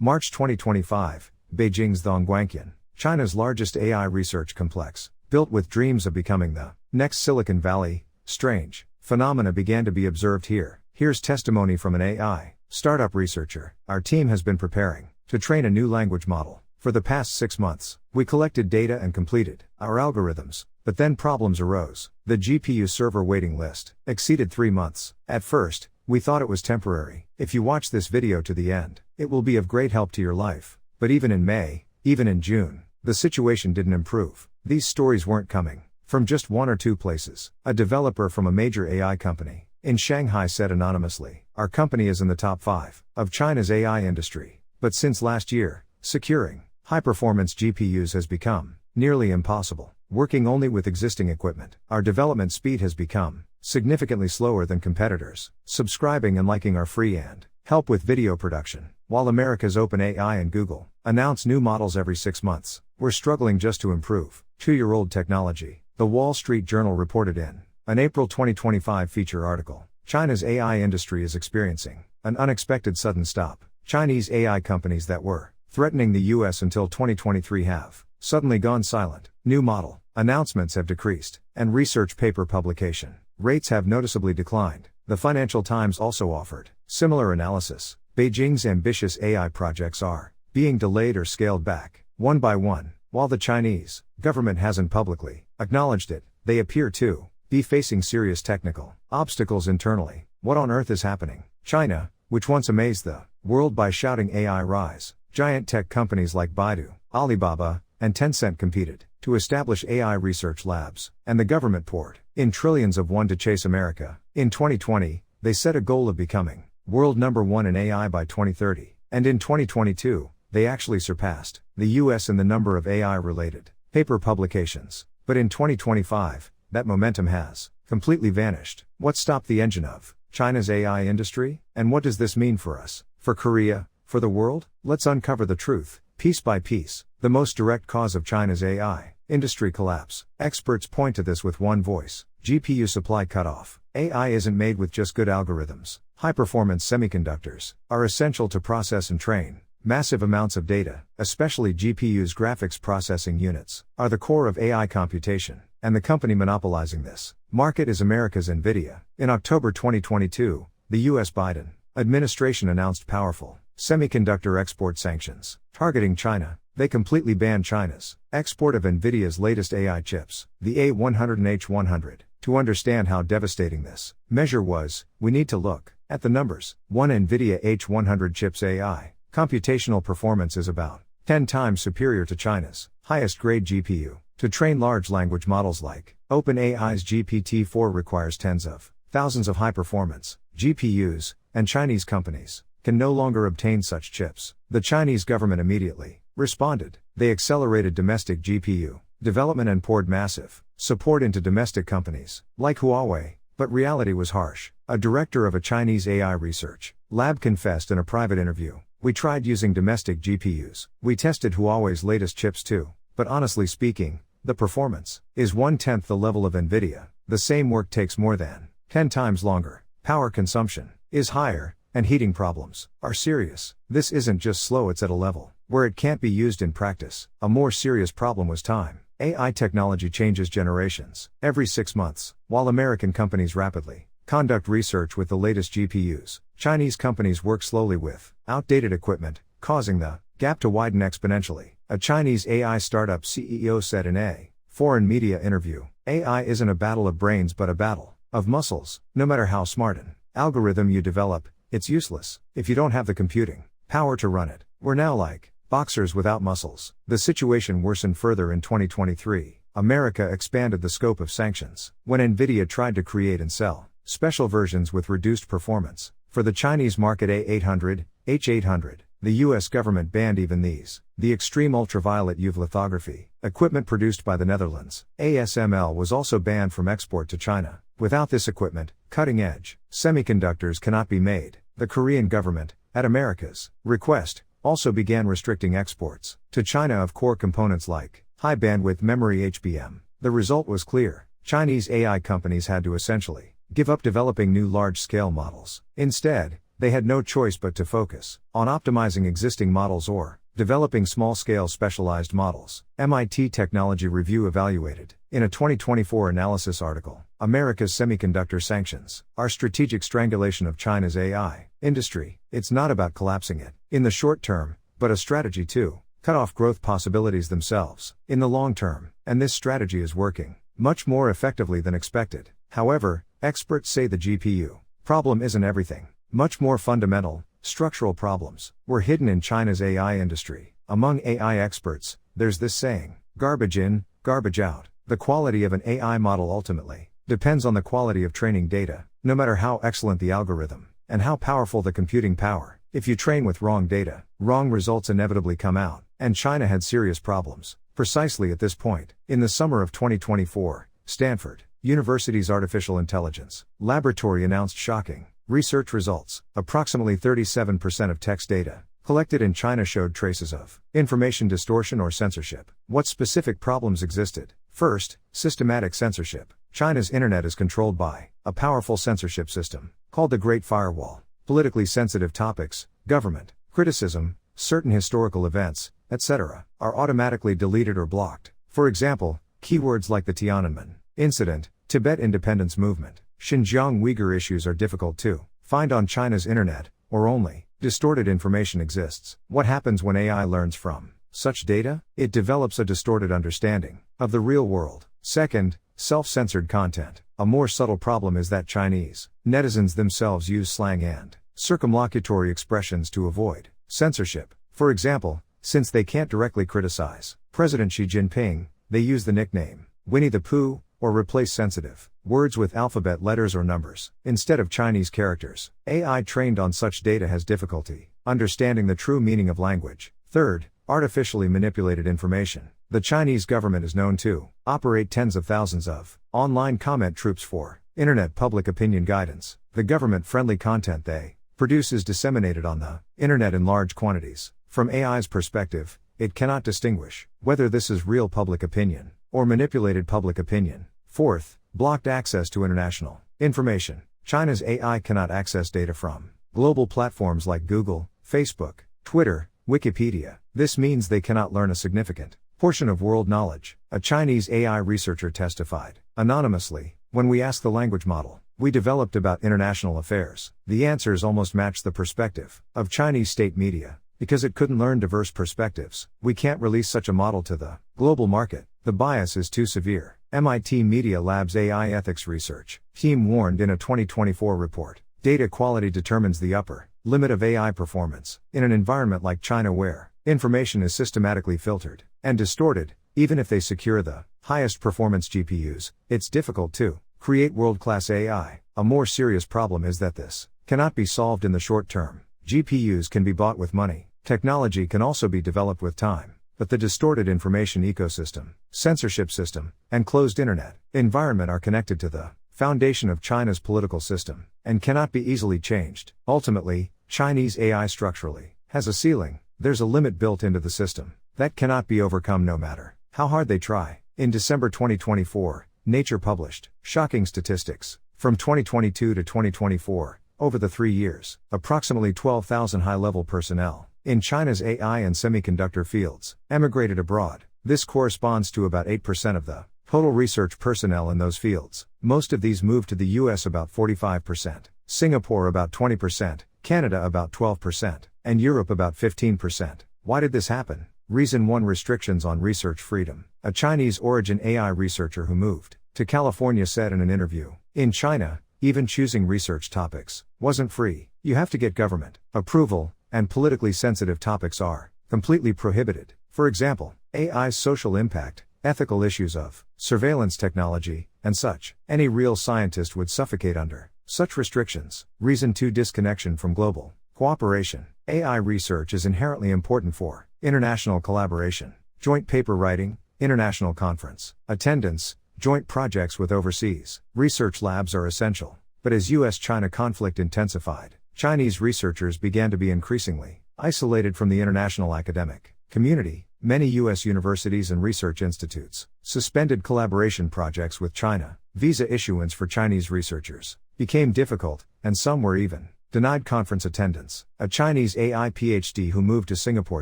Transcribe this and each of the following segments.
March 2025, Beijing's Zhongguancun, China's largest AI research complex, built with dreams of becoming the next Silicon Valley. Strange phenomena began to be observed here. Here's testimony from an AI startup researcher. Our team has been preparing to train a new language model for the past 6 months. We collected data and completed our algorithms, but then problems arose. The GPU server waiting list exceeded 3 months. At first, we thought it was temporary. If you watch this video to the end, it will be of great help to your life. But even in May, even in June, the situation didn't improve. These stories weren't coming from just one or two places. A developer from a major AI company in Shanghai said anonymously, "Our company is in the top 5 of China's AI industry. But since last year, securing high-performance GPUs has become nearly impossible. Working only with existing equipment, our development speed has become significantly slower than competitors. Subscribing and liking our free and help with video production. While America's OpenAI and Google announce new models every 6 months, we're struggling just to improve 2-year-old technology." The Wall Street Journal reported in an April 2025 feature article, China's AI industry is experiencing an unexpected sudden stop. Chinese AI companies that were threatening the US until 2023 have suddenly gone silent. New model announcements have decreased, and research paper publication rates have noticeably declined. The Financial Times also offered similar analysis. Beijing's ambitious AI projects are being delayed or scaled back, one by one. While the Chinese government hasn't publicly acknowledged it, they appear to be facing serious technical obstacles internally. What on earth is happening? China, which once amazed the world by shouting AI rise, giant tech companies like Baidu, Alibaba, and Tencent competed to establish AI research labs, and the government poured in trillions of won to chase America. In 2020, they set a goal of becoming world number 1 in AI by 2030, and in 2022, they actually surpassed the US in the number of AI-related paper publications. But in 2025, that momentum has completely vanished. What stopped the engine of China's AI industry? And what does this mean for us, for Korea, for the world? Let's uncover the truth, piece by piece. The most direct cause of China's AI industry collapse. Experts point to this with one voice: GPU supply cutoff. AI isn't made with just good algorithms. High-performance semiconductors are essential to process and train massive amounts of data. Especially GPUs, graphics processing units, are the core of AI computation, and the company monopolizing this market is America's NVIDIA. In October 2022, the US Biden administration announced powerful semiconductor export sanctions targeting China. They completely banned China's export of NVIDIA's latest AI chips, the A100 and H100. To understand how devastating this measure was, we need to look at the numbers. One NVIDIA H100 chip's AI computational performance is about 10 times superior to China's highest grade GPU. To train large language models like OpenAI's GPT-4 requires tens of thousands of high-performance GPUs, and Chinese companies can no longer obtain such chips. The Chinese government immediately responded. They accelerated domestic GPU development and poured massive support into domestic companies like Huawei. But reality was harsh. A director of a Chinese AI research lab confessed in a private interview, "We tried using domestic GPUs. We tested Huawei's latest chips too. But honestly speaking, the performance is 1/10 the level of NVIDIA. The same work takes more than 10 times longer. Power consumption is higher, and heating problems are serious. This isn't just slow, it's at a level where it can't be used in practice." A more serious problem was time. AI technology changes generations every 6 months. While American companies rapidly conduct research with the latest GPUs, Chinese companies work slowly with outdated equipment, causing the gap to widen exponentially. A Chinese AI startup CEO said in a foreign media interview, "AI isn't a battle of brains but a battle of muscles. No matter how smart an algorithm you develop, it's useless if you don't have the computing power to run it. We're now like boxers without muscles." The situation worsened further in 2023. America expanded the scope of sanctions when NVIDIA tried to create and sell special versions with reduced performance for the Chinese market. A800, H800. The US government banned even these. The extreme ultraviolet UV lithography equipment produced by the Netherlands, ASML, was also banned from export to China. Without this equipment, cutting-edge semiconductors cannot be made. The Korean government, at America's request, also began restricting exports to China of core components like high-bandwidth memory HBM. The result was clear. Chinese AI companies had to essentially give up developing new large-scale models. Instead, They had no choice but to focus on optimizing existing models or developing small-scale specialized models. MIT Technology Review evaluated, in a 2024 analysis article, America's semiconductor sanctions are strategic strangulation of China's AI industry. It's not about collapsing it in the short term, but a strategy to cut off growth possibilities themselves in the long term, and this strategy is working much more effectively than expected. However, experts say the GPU problem isn't everything. Much more fundamental, structural problems were hidden in China's AI industry. Among AI experts, there's this saying, garbage in, garbage out. The quality of an AI model ultimately depends on the quality of training data, no matter how excellent the algorithm, and how powerful the computing power. If you train with wrong data, wrong results inevitably come out, and China had serious problems precisely at this point. In the summer of 2024, Stanford University's Artificial Intelligence Laboratory announced shocking research results. Approximately 37% of text data collected in China showed traces of information distortion or censorship. What specific problems existed? First, systematic censorship. China's internet is controlled by a powerful censorship system called the Great Firewall. Politically sensitive topics, government, criticism, certain historical events, etc., are automatically deleted or blocked. For example, keywords like the Tiananmen incident, Tibet independence movement, Xinjiang Uyghur issues are difficult to find on China's internet, or only distorted information exists. What happens when AI learns from such data? It develops a distorted understanding of the real world. Second, self-censored content. A more subtle problem is that Chinese netizens themselves use slang and circumlocutory expressions to avoid censorship. For example, since they can't directly criticize President Xi Jinping, they use the nickname Winnie the Pooh, or replace sensitive words with alphabet letters or numbers instead of Chinese characters. AI trained on such data has difficulty understanding the true meaning of language. Third, artificially manipulated information. The Chinese government is known to operate tens of thousands of online comment troops for internet public opinion guidance. The government-friendly content they produce is disseminated on the internet in large quantities. From AI's perspective, it cannot distinguish whether this is real public opinion or manipulated public opinion. Fourth, blocked access to international information. China's AI cannot access data from global platforms like Google, Facebook, Twitter, Wikipedia. This means they cannot learn a significant portion of world knowledge. A Chinese AI researcher testified anonymously, when we asked the language model we developed about international affairs, the answers almost matched the perspective of Chinese state media. Because it couldn't learn diverse perspectives, we can't release such a model to the global market. The bias is too severe. MIT Media Lab's AI ethics research team warned in a 2024 report, data quality determines the upper limit of AI performance. In an environment like China where information is systematically filtered and distorted, even if they secure the highest performance GPUs, it's difficult to create world-class AI. A more serious problem is that this cannot be solved in the short term. GPUs can be bought with money. Technology can also be developed with time, but the distorted information ecosystem, censorship system, and closed internet environment are connected to the foundation of China's political system, and cannot be easily changed. Ultimately, Chinese AI structurally has a ceiling. There's a limit built into the system that cannot be overcome no matter how hard they try. In December 2024, Nature published shocking statistics. From 2022 to 2024, over the 3 years, approximately 12,000 high-level personnel in China's AI and semiconductor fields emigrated abroad. This corresponds to about 8% of the total research personnel in those fields. Most of these moved to the US, about 45%, Singapore about 20%, Canada about 12%, and Europe about 15%. Why did this happen? Reason 1: restrictions on research freedom. A Chinese-origin AI researcher who moved to California said in an interview, "In China, even choosing research topics wasn't free. You have to get government approval, and politically sensitive topics are completely prohibited. For example, AI's social impact, ethical issues of surveillance technology, and such. Any real scientist would suffocate under such restrictions." Reason 2: disconnection from global cooperation. AI research is inherently important for international collaboration, joint paper writing, international conference attendance, joint projects with overseas research labs are essential. But as US-China conflict intensified, Chinese researchers began to be increasingly isolated from the international academic community. Many US universities and research institutes suspended collaboration projects with China. Visa issuance for Chinese researchers became difficult, and some were even Denied conference attendance. A Chinese AI PhD who moved to Singapore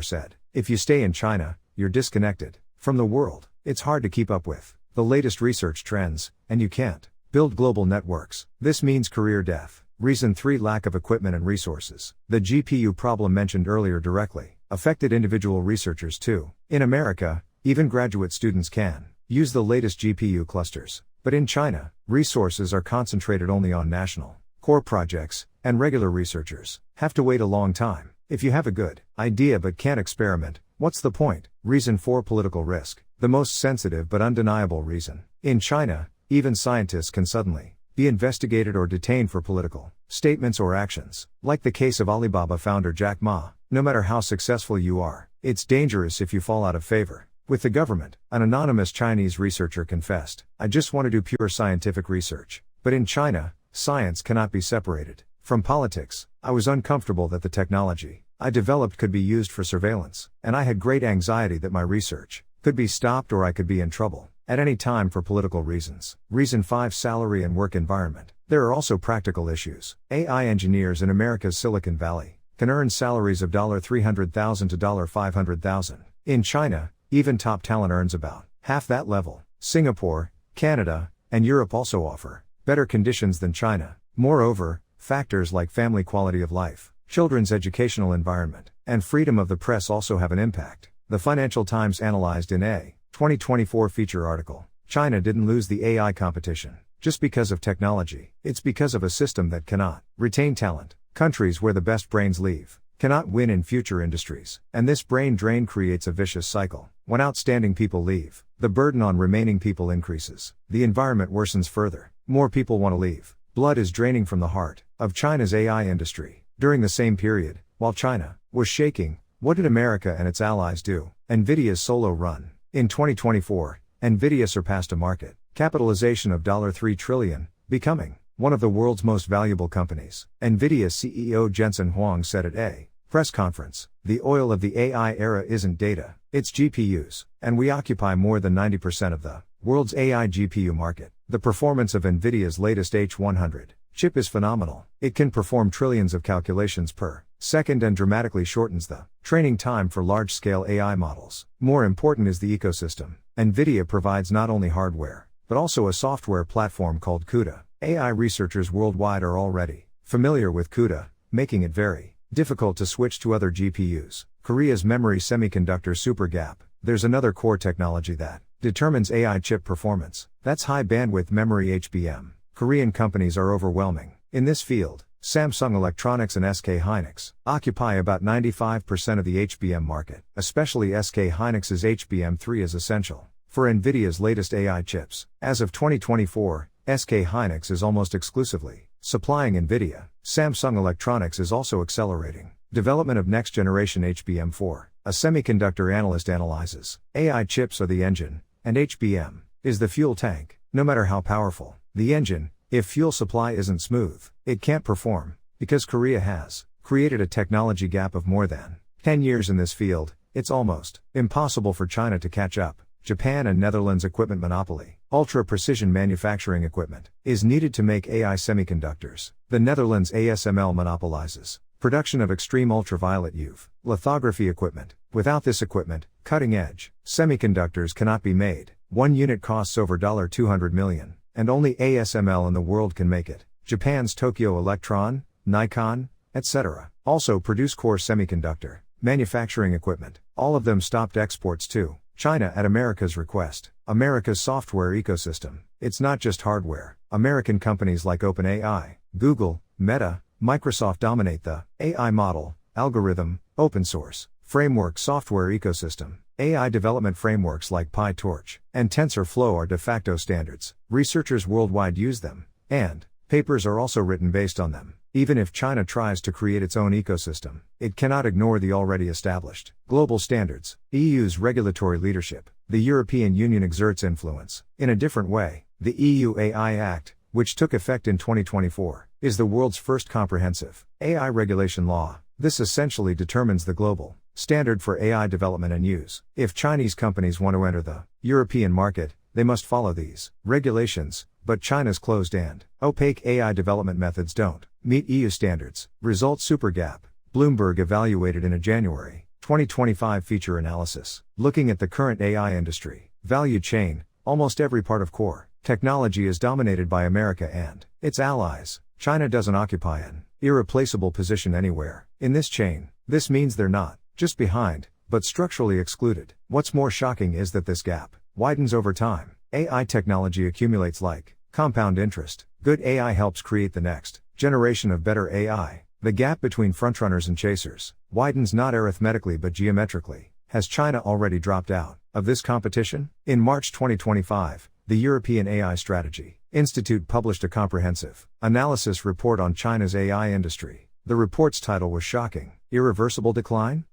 said, "If you stay in China, you're disconnected from the world. It's hard to keep up with the latest research trends, and you can't build global networks. This means career death." Reason 3: Lack of equipment and resources. The GPU problem mentioned earlier directly affected individual researchers too. In America, even graduate students can use the latest GPU clusters. But in China, resources are concentrated only on national core projects, and regular researchers have to wait a long time. If you have a good idea but can't experiment, what's the point? Reason 4: Political risk. The most sensitive but undeniable reason. In China, even scientists can suddenly be investigated or detained for political statements or actions. Like the case of Alibaba founder Jack Ma. No matter how successful you are, it's dangerous if you fall out of favor with the government. An anonymous Chinese researcher confessed, "I just want to do pure scientific research. But in China, science cannot be separated from politics. I was uncomfortable that the technology I developed could be used for surveillance, and I had great anxiety that my research could be stopped or I could be in trouble at any time for political reasons." Reason 5: Salary and work environment. There are also practical issues. AI engineers in America's Silicon Valley can earn salaries of $300,000 to $500,000. In China, even top talent earns about half that level. Singapore, Canada, and Europe also offer better conditions than China. Moreover, factors like family quality of life, children's educational environment, and freedom of the press also have an impact. The Financial Times analyzed in a 2024 feature article, China didn't lose the AI competition just because of technology. It's because of a system that cannot retain talent. Countries where the best brains leave cannot win in future industries, and this brain drain creates a vicious cycle. When outstanding people leave, the burden on remaining people increases. The environment worsens further. More people want to leave. Blood is draining from the heart of China's AI industry. During the same period, while China was shaking, what did America and its allies do? Nvidia's solo run. In 2024, Nvidia surpassed a market capitalization of $3 trillion, becoming one of the world's most valuable companies. Nvidia CEO Jensen Huang said at a press conference, "The oil of the AI era isn't data, it's GPUs, and we occupy more than 90% of the world's AI GPU market." The performance of Nvidia's latest H100 chip is phenomenal. It can perform trillions of calculations per second and dramatically shortens the training time for large-scale AI models. More important is the ecosystem. Nvidia provides not only hardware, but also a software platform called CUDA. AI researchers worldwide are already familiar with CUDA, making it very difficult to switch to other GPUs. Korea's memory semiconductor supergap. There's another core technology that determines AI chip performance. That's high bandwidth memory HBM. Korean companies are overwhelming in this field. Samsung Electronics and SK Hynix occupy about 95% of the HBM market. Especially SK Hynix's HBM3 is essential for Nvidia's latest AI chips. As of 2024, SK Hynix is almost exclusively supplying Nvidia. Samsung Electronics is also accelerating development of next-generation HBM4. A semiconductor analyst analyzes, AI chips are the engine, and HBM is the fuel tank. No matter how powerful the engine, if fuel supply isn't smooth, it can't perform. Because Korea has created a technology gap of more than 10 years in this field, it's almost impossible for China to catch up. Japan and Netherlands equipment monopoly. Ultra-precision manufacturing equipment is needed to make AI semiconductors. The Netherlands ASML monopolizes production of extreme ultraviolet UV lithography equipment. Without this equipment, cutting-edge semiconductors cannot be made. One unit costs over $200 million, and only ASML in the world can make it. Japan's Tokyo Electron, Nikon, etc. also produce core semiconductor manufacturing equipment. All of them stopped exports to China at America's request. America's software ecosystem. It's not just hardware. American companies like OpenAI, Google, Meta, Microsoft dominate the AI model, algorithm, open source, framework software ecosystem. AI development frameworks like PyTorch and TensorFlow are de facto standards. Researchers worldwide use them, and papers are also written based on them. Even if China tries to create its own ecosystem, it cannot ignore the already established global standards. EU's regulatory leadership. The European Union exerts influence in a different way. The EU AI Act, which took effect in 2024, is the world's first comprehensive AI regulation law. This essentially determines the global standard for AI development and use. If Chinese companies want to enter the European market, they must follow these regulations, but China's closed and opaque AI development methods don't meet EU standards. Result super gap. Bloomberg evaluated in a January 2025 feature analysis. Looking at the current AI industry value chain, almost every part of core technology is dominated by America and its allies. China doesn't occupy an irreplaceable position anywhere in this chain. This means they're not just behind, but structurally excluded. What's more shocking is that this gap widens over time. AI technology accumulates like compound interest. Good AI helps create the next generation of better AI. The gap between frontrunners and chasers widens not arithmetically but geometrically. Has China already dropped out of this competition? In March 2025, the European AI Strategy Institute published a comprehensive analysis report on China's AI industry. The report's title was shocking: Irreversible Decline?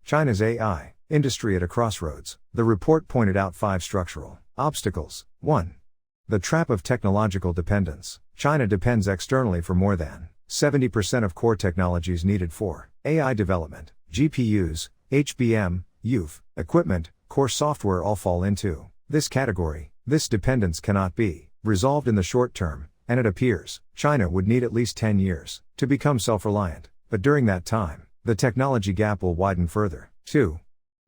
China's AI industry at a crossroads. The report pointed out 5 structural obstacles. 1. The trap of technological dependence. China depends externally for more than 70% of core technologies needed for AI development. GPUs, HBM, UF, equipment, core software all fall into this category. This dependence cannot be resolved in the short term, and it appears China would need at least 10 years to become self-reliant. But during that time, the technology gap will widen further. 2.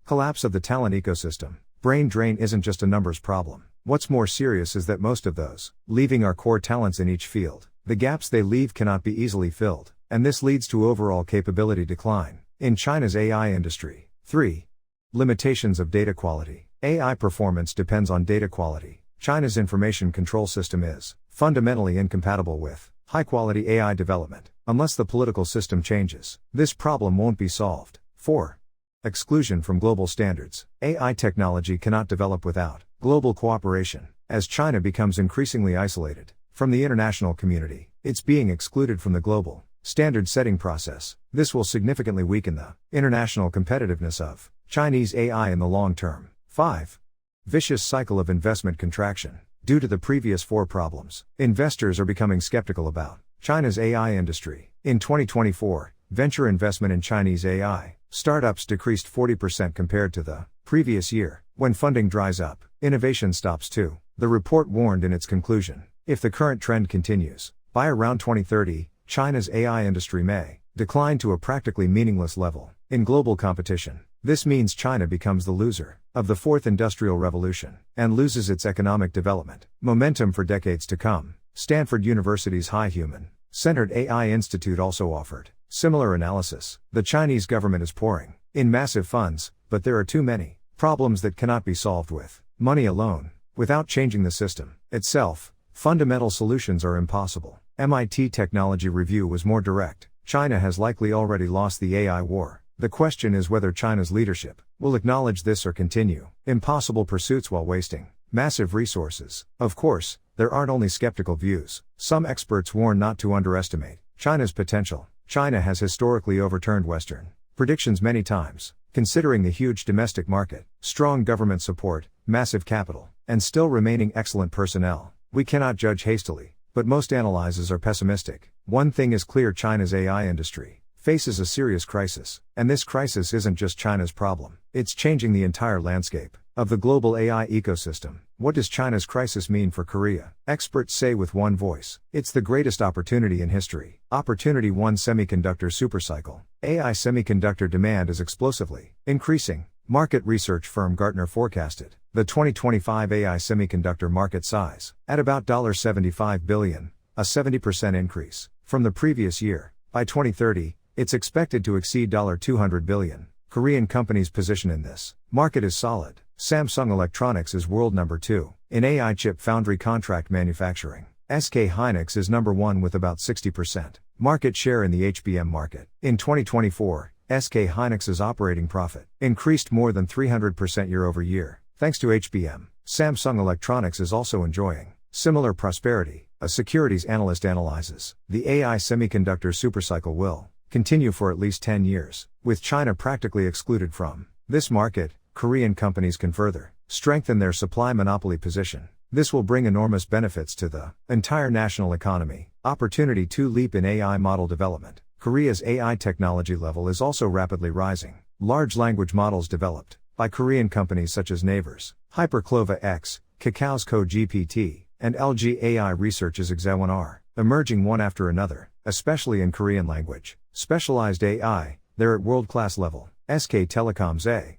Collapse of the talent ecosystem. Brain drain isn't just a numbers problem. What's more serious is that most of those leaving are core talents in each field. The gaps they leave cannot be easily filled, and this leads to overall capability decline in China's AI industry. 3. Limitations of data quality. AI performance depends on data quality. China's information control system is fundamentally incompatible with high-quality AI development. Unless the political system changes, this problem won't be solved. 4. Exclusion from global standards. AI technology cannot develop without global cooperation. As China becomes increasingly isolated from the international community, it's being excluded from the global standard-setting process. This will significantly weaken the international competitiveness of Chinese AI in the long term. 5. Vicious cycle of investment contraction. Due to the previous 4 problems, investors are becoming skeptical about China's AI industry. In 2024, venture investment in Chinese AI startups decreased 40% compared to the previous year. When funding dries up, innovation stops too. The report warned in its conclusion, if the current trend continues, by around 2030, China's AI industry may decline to a practically meaningless level in global competition. This means China becomes the loser of the 4th industrial revolution and loses its economic development momentum for decades to come. Stanford University's High Human-Centered AI Institute also offered similar analysis. The Chinese government is pouring in massive funds, but there are too many problems that cannot be solved with money alone. Without changing the system itself, fundamental solutions are impossible. MIT Technology Review was more direct. China has likely already lost the AI war. The question is whether China's leadership will acknowledge this or continue impossible pursuits while wasting massive resources. Of course, there aren't only skeptical views. Some experts warn not to underestimate China's potential. China has historically overturned Western predictions many times. Considering the huge domestic market, strong government support, massive capital, and still remaining excellent personnel, we cannot judge hastily, but most analyses are pessimistic. One thing is clear: China's AI industry faces a serious crisis, and this crisis isn't just China's problem. It's changing the entire landscape of the global AI ecosystem. What does China's crisis mean for Korea? Experts say with one voice, it's the greatest opportunity in history. Opportunity 1: Semiconductor supercycle. AI semiconductor demand is explosively increasing. Market research firm Gartner forecasted the 2025 AI semiconductor market size at about $75 billion, a 70% increase from the previous year. By 2030, it's expected to exceed $200 billion. Korean companies' position in this market is solid. Samsung Electronics is world number 2 in AI chip foundry contract manufacturing. SK Hynix is number 1 with about 60% market share in the HBM market. In 2024, SK Hynix's operating profit increased more than 300% year-over-year, thanks to HBM. Samsung Electronics is also enjoying similar prosperity. A securities analyst analyzes the AI semiconductor supercycle will continue for at least 10 years. With China practically excluded from this market, Korean companies can further strengthen their supply monopoly position. This will bring enormous benefits to the entire national economy. Opportunity 2: Leap in AI model development. Korea's AI technology level is also rapidly rising. Large language models developed by Korean companies such as Naver's Hyperclova X, Kakao's Code GPT, and LG AI Research's Exawan are emerging one after another. especially in Korean language. Specialized AI, they're at world-class level. SK Telecom's A.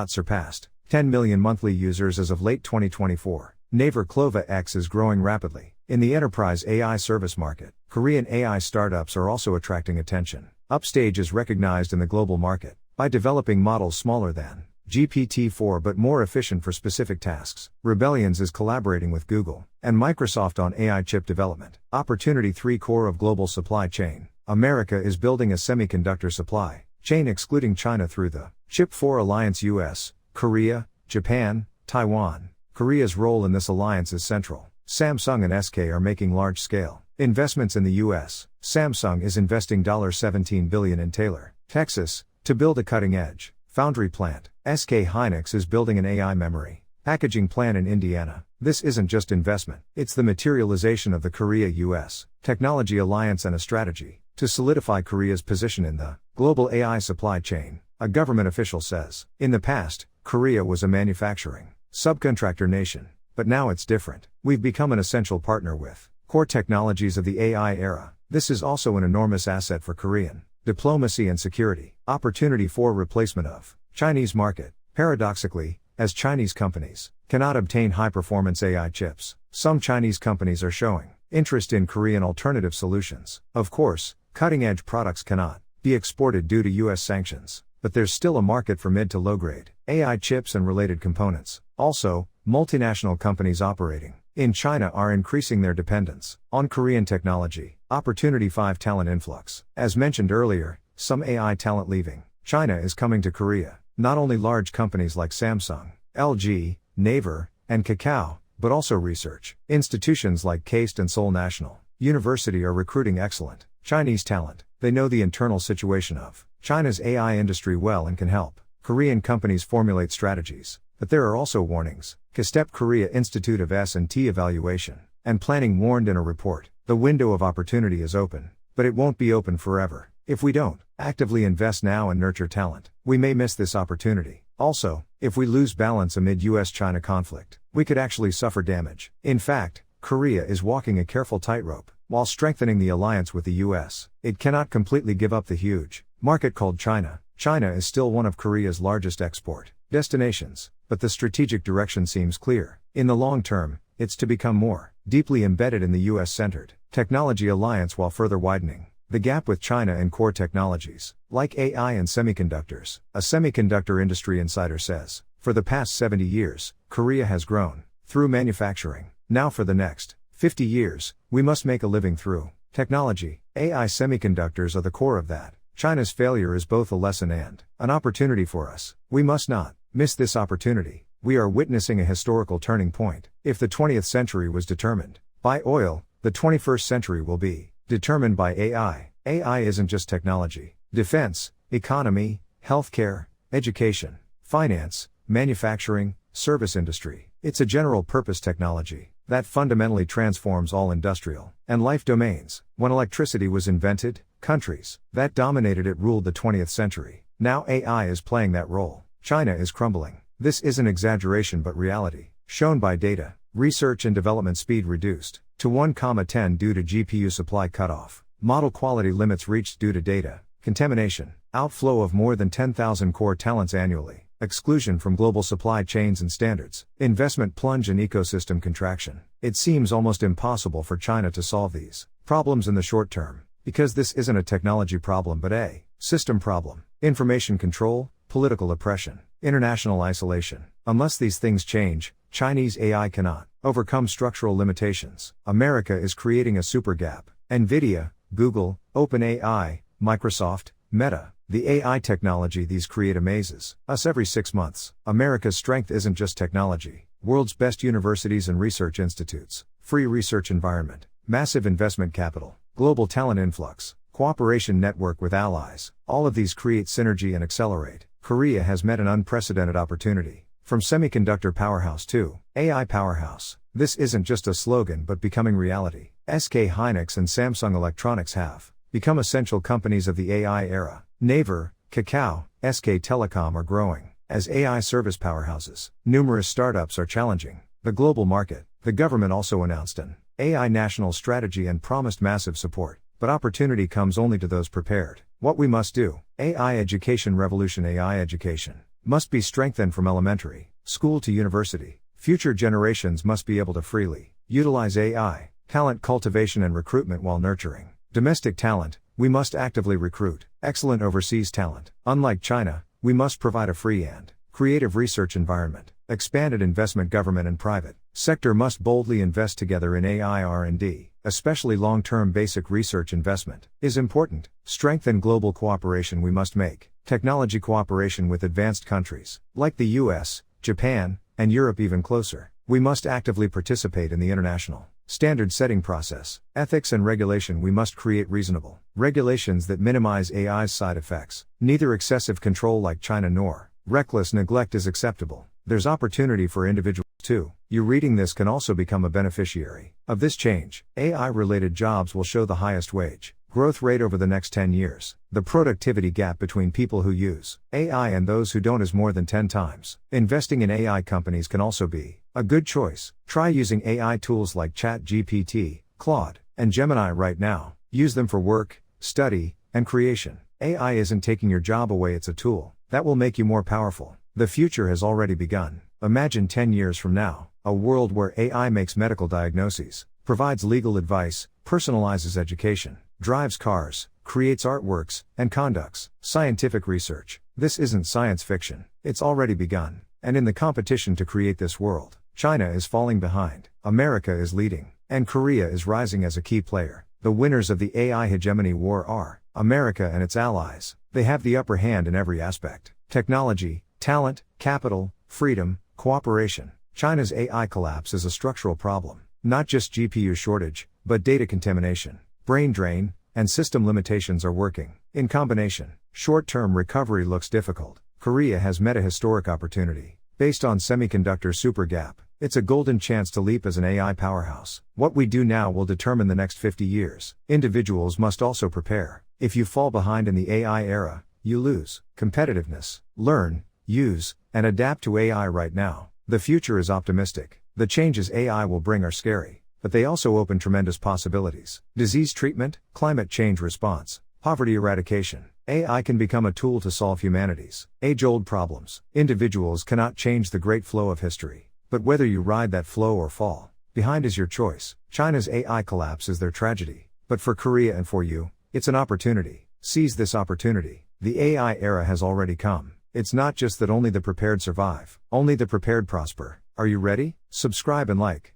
Surpassed 10 million monthly users as of late 2024. Naver Clova X is growing rapidly. In the enterprise AI service market, Korean AI startups are also attracting attention. Upstage is recognized in the global market by developing models smaller than GPT-4 but more efficient for specific tasks. Rebellions is collaborating with Google and Microsoft on AI chip development. Opportunity 3 Core of global supply chain. America is building a semiconductor supply chain excluding China through the Chip 4 Alliance. US, Korea, Japan, Taiwan. Korea's role in this alliance is central. Samsung and SK are making large-scale investments in the US. Samsung is investing $17 billion in Taylor, Texas, to build a cutting-edge foundry plant. SK Hynix is building an AI memory packaging plant in Indiana. This isn't just investment, it's the materialization of the Korea-US Technology Alliance and a strategy to solidify Korea's position in the global AI supply chain, a government official says. In the past, Korea was a manufacturing subcontractor nation, but now it's different. We've become an essential partner with core technologies of the AI era. This is also an enormous asset for Korean diplomacy and security. Opportunity for replacement of Chinese market. Paradoxically, as Chinese companies cannot obtain high-performance AI chips, some Chinese companies are showing interest in Korean alternative solutions. Of course, cutting-edge products cannot be exported due to US sanctions, but there's still a market for mid to low-grade AI chips and related components. Also, multinational companies operating in China are increasing their dependence on Korean technology. Opportunity 5 Talent influx. As mentioned earlier, some AI talent leaving China is coming to Korea. Not only large companies like Samsung, LG, Naver, and Kakao, but also research institutions like KAIST and Seoul National University are recruiting excellent Chinese talent. They know the internal situation of China's AI industry well and can help Korean companies formulate strategies. But there are also warnings. KSTEP Korea Institute of S&T Evaluation and Planning warned in a report, the window of opportunity is open, but it won't be open forever. If we don't actively invest now and nurture talent, we may miss this opportunity. Also, if we lose balance amid US-China conflict, we could actually suffer damage. In fact, Korea is walking a careful tightrope while strengthening the alliance with the US. It cannot completely give up the huge market called China. China is still one of Korea's largest export destinations, but the strategic direction seems clear. In the long term, it's to become more deeply embedded in the US-centered technology alliance while further widening the gap with China in core technologies, like AI and semiconductors. A semiconductor industry insider says, for the past 70 years, Korea has grown through manufacturing. Now for the next 50 years, we must make a living through technology. AI semiconductors are the core of that. China's failure is both a lesson and an opportunity for us. We must not miss this opportunity. We are witnessing a historical turning point. If the 20th century was determined by oil, the 21st century will be determined by AI. AI isn't just technology. Defense, economy, healthcare, education, finance, manufacturing, service industry. It's a general-purpose technology that fundamentally transforms all industrial and life domains. When electricity was invented, countries that dominated it ruled the 20th century. Now AI is playing that role. China is crumbling. This isn't exaggeration but reality, shown by data. Research and development speed reduced to 1,10 due to GPU supply cutoff. Model quality limits reached due to data contamination. Outflow of more than 10,000 core talents annually. Exclusion from global supply chains and standards. Investment plunge and ecosystem contraction. It seems almost impossible for China to solve these problems in the short term, because this isn't a technology problem but a system problem. Information control, political oppression, international isolation. Unless these things change, Chinese AI cannot overcome structural limitations. America is creating a super gap. Nvidia, Google, OpenAI, Microsoft, Meta. The AI technology these create amazes us every 6 months. America's strength isn't just technology. World's best universities and research institutes, free research environment, massive investment capital, global talent influx, cooperation network with allies. All of these create synergy and accelerate. Korea has met an unprecedented opportunity. From semiconductor powerhouse to AI powerhouse. This isn't just a slogan but becoming reality. SK Hynix and Samsung Electronics have become essential companies of the AI era. Naver, Kakao, SK Telecom are growing as AI service powerhouses. Numerous startups are challenging the global market. The government also announced an AI national strategy and promised massive support. but opportunity comes only to those prepared. What we must do: AI education revolution. AI education must be strengthened from elementary school to university. Future generations must be able to freely utilize AI, talent cultivation and recruitment while nurturing domestic talent. We must actively recruit excellent overseas talent. Unlike China, we must provide a free and creative research environment. Expanded investment. Government and private sector must boldly invest together in AI R&D, especially long-term basic research investment is important. Strengthen global cooperation. We must make technology cooperation with advanced countries like the US, Japan, and Europe even closer. We must actively participate in the international standard setting process. Ethics and regulation. We must create reasonable regulations that minimize AI's side effects. Neither excessive control like China nor reckless neglect is acceptable. There's opportunity for individuals too. You reading this can also become a beneficiary of this change. AI-related jobs will show the highest wage growth rate over the next 10 years. The productivity gap between people who use AI and those who don't is more than 10 times. Investing in AI companies can also be a good choice. Try using AI tools like ChatGPT, Claude, and Gemini right now. Use them for work, study, and creation. AI isn't taking your job away, it's a tool that will make you more powerful. The future has already begun. Imagine 10 years from now, a world where AI makes medical diagnoses, provides legal advice, personalizes education, drives cars, creates artworks, and conducts scientific research. This isn't science fiction, it's already begun. And in the competition to create this world, China is falling behind, America is leading, and Korea is rising as a key player. The winners of the AI hegemony war are America and its allies. They have the upper hand in every aspect: technology, talent, capital, freedom, cooperation. China's AI collapse is a structural problem. Not just GPU shortage, but data contamination, brain drain, and system limitations are working in combination. Short-term recovery looks difficult. Korea has met a historic opportunity. Based on semiconductor super gap, it's a golden chance to leap as an AI powerhouse. What we do now will determine the next 50 years. Individuals must also prepare. If you fall behind in the AI era, you lose competitiveness. Learn, use, and adapt to AI right now. The future is optimistic. The changes AI will bring are scary, but they also open tremendous possibilities. Disease treatment, climate change response, poverty eradication. AI can become a tool to solve humanity's age-old problems. Individuals cannot change the great flow of history, but whether you ride that flow or fall behind is your choice. China's AI collapse is their tragedy, but for Korea and for you, it's an opportunity. Seize this opportunity. The AI era has already come. It's not just that only the prepared survive, only the prepared prosper. Are you ready? Subscribe and like.